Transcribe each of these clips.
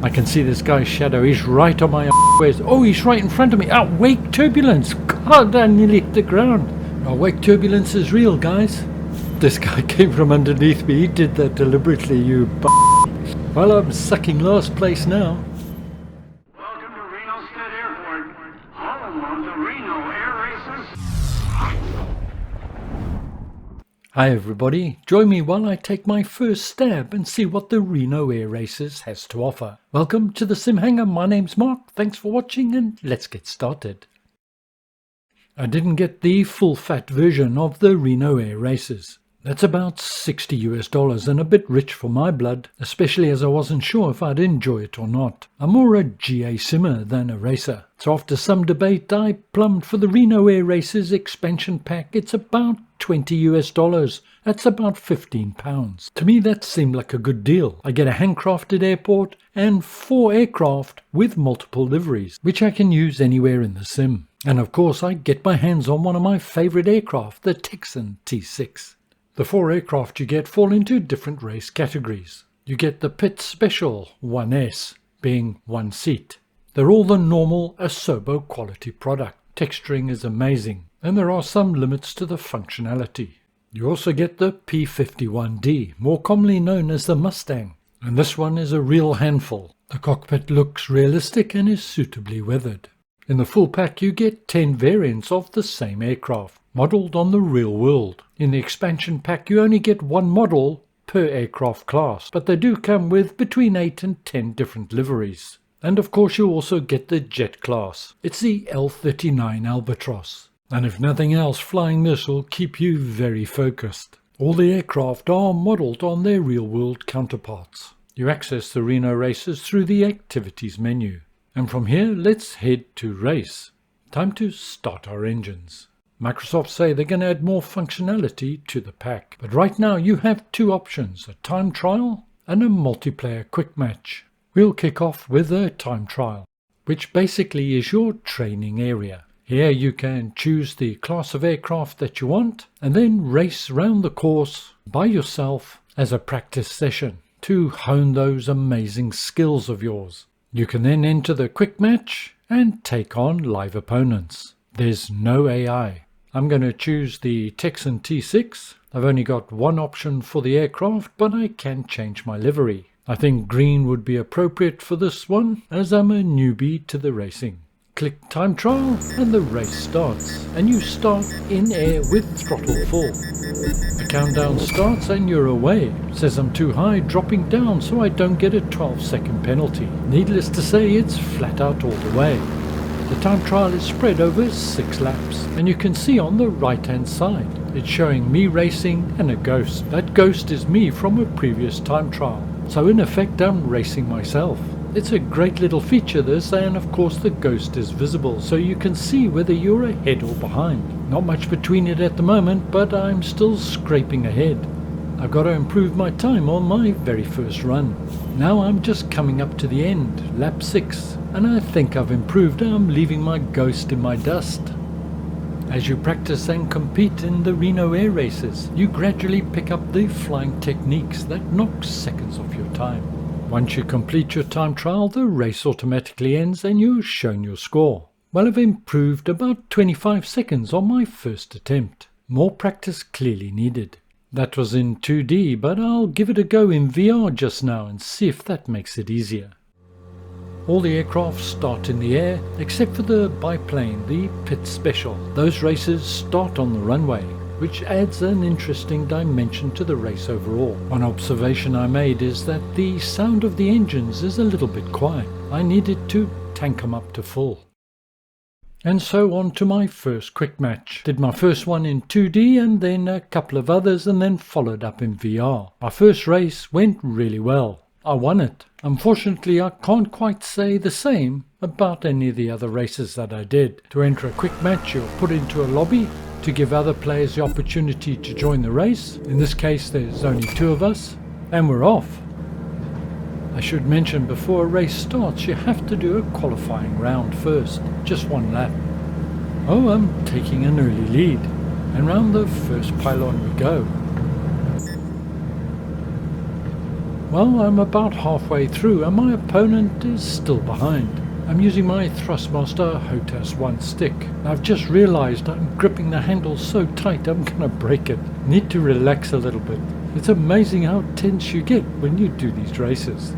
I can see this guy's shadow. He's right on my waist. Oh, he's right in front of me. Oh, wake turbulence. God, I nearly hit the ground. Oh, wake turbulence is real, guys. This guy came from underneath me. He did that deliberately, you b****. Well, I'm sucking last place now. Welcome to Reno State Airport, home of the Reno Air Races. Hi everybody, join me while I take my first stab and see what the Reno Air Races has to offer. Welcome to the SimHanger, my name's Mark, thanks for watching and let's get started. I didn't get the full fat version of the Reno Air Races. That's about $60 and a bit rich for my blood, especially as I wasn't sure if I'd enjoy it or not. I'm more a GA simmer than a racer, so after some debate I plumbed for the Reno Air Races expansion pack. It's about $20. That's about £15. To me that seemed like a good deal. I get a handcrafted airport and 4 aircraft with multiple liveries, which I can use anywhere in the sim. And of course I get my hands on one of my favourite aircraft, the Texan T6. The 4 aircraft you get fall into different race categories. You get the Pit Special 1S, being 1 seat. They're all the normal Asobo quality product. Texturing is amazing, and there are some limits to the functionality. You also get the P51D, more commonly known as the Mustang, and this one is a real handful. The cockpit looks realistic and is suitably weathered. In the full pack you get 10 variants of the same aircraft, modelled on the real world. In the expansion pack you only get 1 model per aircraft class, but they do come with between 8 and 10 different liveries. And of course you also get the jet class. It's the L39 Albatross. And if nothing else, flying this will keep you very focused. All the aircraft are modelled on their real world counterparts. You access the Reno races through the activities menu. And from here, let's head to race. Time to start our engines. Microsoft say they're going to add more functionality to the pack. But right now you have 2 options, a time trial and a multiplayer quick match. We'll kick off with a time trial, which basically is your training area. Here you can choose the class of aircraft that you want and then race round the course by yourself as a practice session to hone those amazing skills of yours. You can then enter the quick match and take on live opponents. There's no AI. I'm going to choose the Texan T6. I've only got 1 option for the aircraft, but I can change my livery. I think green would be appropriate for this one, as I'm a newbie to the racing. Click time trial and the race starts, and you start in air with throttle full. The countdown starts and you're away. It says I'm too high, dropping down so I don't get a 12-second penalty. Needless to say, it's flat out all the way. The time trial is spread over 6 laps, and you can see on the right hand side it's showing me racing and a ghost. That ghost is me from a previous time trial, so in effect I'm racing myself. It's a great little feature this, and of course the ghost is visible so you can see whether you're ahead or behind. Not much between it at the moment, but I'm still scraping ahead. I've got to improve my time on my very first run. Now I'm just coming up to the end, lap 6, and I think I've improved. I'm leaving my ghost in my dust. As you practice and compete in the Reno Air Races, you gradually pick up the flying techniques that knock seconds off your time. Once you complete your time trial, the race automatically ends and you're shown your score. Well, I've improved about 25 seconds on my first attempt. More practice clearly needed. That was in 2D, but I'll give it a go in VR just now and see if that makes it easier. All the aircraft start in the air, except for the biplane, the Pit Special. Those races start on the runway, which adds an interesting dimension to the race overall. One observation I made is that the sound of the engines is a little bit quiet. I needed to tank them up to full. And so on to my first quick match. Did my first one in 2D and then a couple of others and then followed up in VR. My first race went really well. I won it. Unfortunately, I can't quite say the same about any of the other races that I did. To enter a quick match, you're put into a lobby to give other players the opportunity to join the race. In this case, there's only 2 of us, and we're off. I should mention before a race starts, you have to do a qualifying round first, just 1 lap. Oh, I'm taking an early lead, and round the first pylon we go. Well, I'm about halfway through and my opponent is still behind. I'm using my Thrustmaster HOTAS 1 stick. I've just realized I'm gripping the handle so tight I'm gonna break it. Need to relax a little bit. It's amazing how tense you get when you do these races.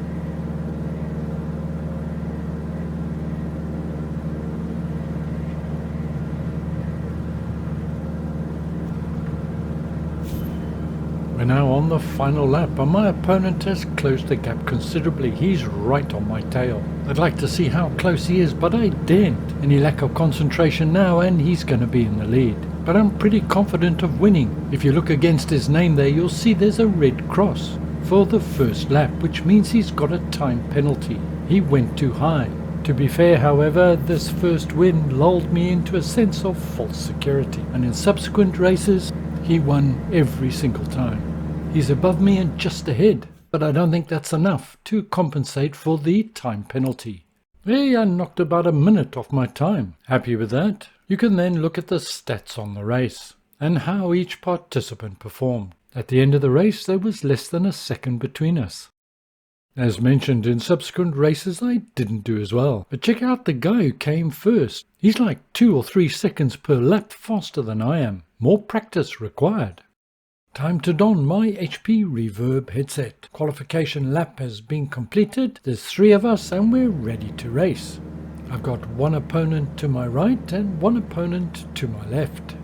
We're now on the final lap and my opponent has closed the gap considerably. He's right on my tail. I'd like to see how close he is, but I daren't. Any lack of concentration now and he's going to be in the lead. But I'm pretty confident of winning. If you look against his name there, you'll see there's a red cross for the first lap, which means he's got a time penalty. He went too high. To be fair, however, this first win lulled me into a sense of false security, and in subsequent races he won every single time. He's above me and just ahead, but I don't think that's enough to compensate for the time penalty. Hey, I knocked about a minute off my time. Happy with that? You can then look at the stats on the race and how each participant performed. At the end of the race, there was less than a second between us. As mentioned, in subsequent races I didn't do as well, but check out the guy who came first. He's like 2 or 3 seconds per lap faster than I am. More practice required. Time to don my HP Reverb headset. Qualification lap has been completed. There's 3 of us and we're ready to race. I've got one opponent to my right and one opponent to my left.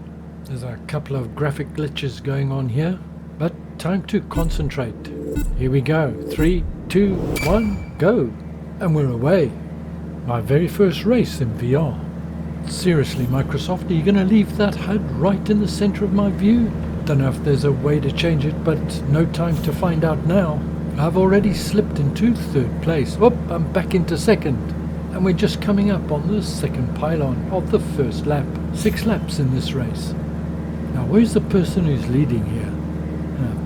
There's a couple of graphic glitches going on here, but time to concentrate. Here we go. 3, 2, 1, go! And we're away. My very first race in VR. Seriously, Microsoft, are you going to leave that HUD right in the center of my view? Don't know if there's a way to change it, but no time to find out now. I've already slipped into 3rd place. Whoop, I'm back into 2nd. And we're just coming up on the 2nd pylon of the first lap. 6 laps in this race. Now, where's the person who's leading here?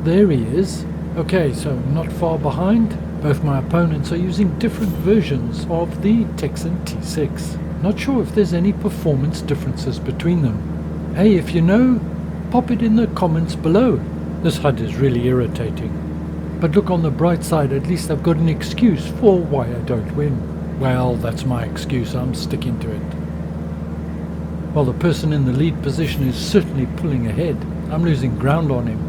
There he is. Okay, so not far behind. Both my opponents are using different versions of the Texan T6. Not sure if there's any performance differences between them. Hey, if you know, pop it in the comments below. This HUD is really irritating. But look, on the bright side, at least I've got an excuse for why I don't win. Well, that's my excuse, I'm sticking to it. Well, the person in the lead position is certainly pulling ahead. I'm losing ground on him.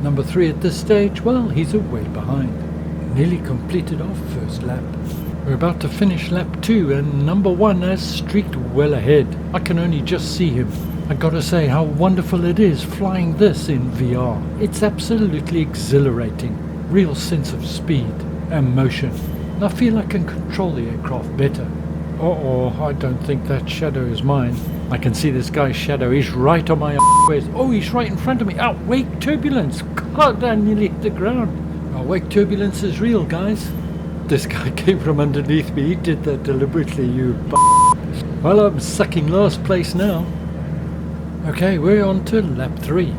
Number 3 at this stage, well, he's way behind. Nearly completed our first lap. We're about to finish lap 2 and number 1 has streaked well ahead. I can only just see him. I gotta say how wonderful it is flying this in VR. It's absolutely exhilarating. Real sense of speed and motion. And I feel I can control the aircraft better. I don't think that shadow is mine. I can see this guy's shadow. He's right on my waist. Oh, he's right in front of me. Oh, wake turbulence. God, I nearly hit the ground. Oh, wake turbulence is real, guys. This guy came from underneath me. He did that deliberately, you b****. Well, I'm sucking last place now. Okay, we're on to lap 3.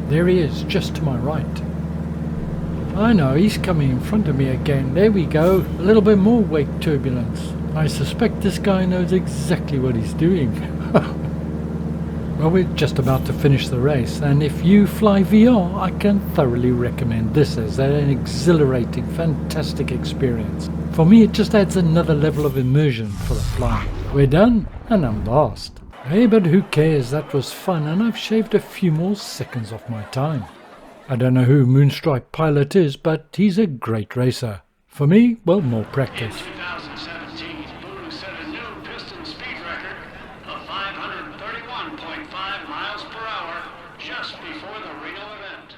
There he is, just to my right. I know, he's coming in front of me again. There we go. A little bit more wake turbulence. I suspect this guy knows exactly what he's doing. Well, we're just about to finish the race, and if you fly VR, I can thoroughly recommend this as an exhilarating, fantastic experience. For me, it just adds another level of immersion for the flying. We're done, and I'm last. Hey, but who cares? That was fun, and I've shaved a few more seconds off my time. I don't know who Moonstrike Pilot is, but he's a great racer. For me, well, more practice. In 2017, Boo set a new piston speed record of 531.5 miles per hour just before the Reno event.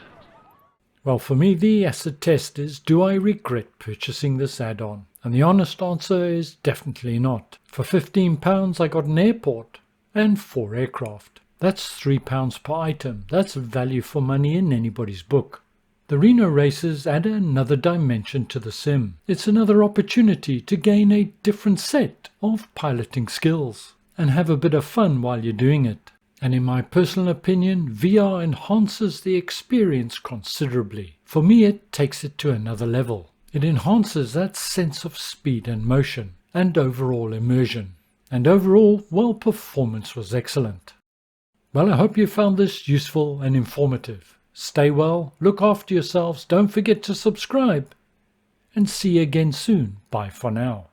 Well, for me, the acid test is, do I regret purchasing this add-on? And the honest answer is definitely not. For £15, I got an airport and 4 aircraft. That's £3 per item. That's value for money in anybody's book. The Reno races add another dimension to the sim. It's another opportunity to gain a different set of piloting skills and have a bit of fun while you're doing it. And in my personal opinion, VR enhances the experience considerably. For me, it takes it to another level. It enhances that sense of speed and motion and overall immersion. And overall, well, performance was excellent. Well, I hope you found this useful and informative. Stay well, look after yourselves, don't forget to subscribe, and see you again soon. Bye for now.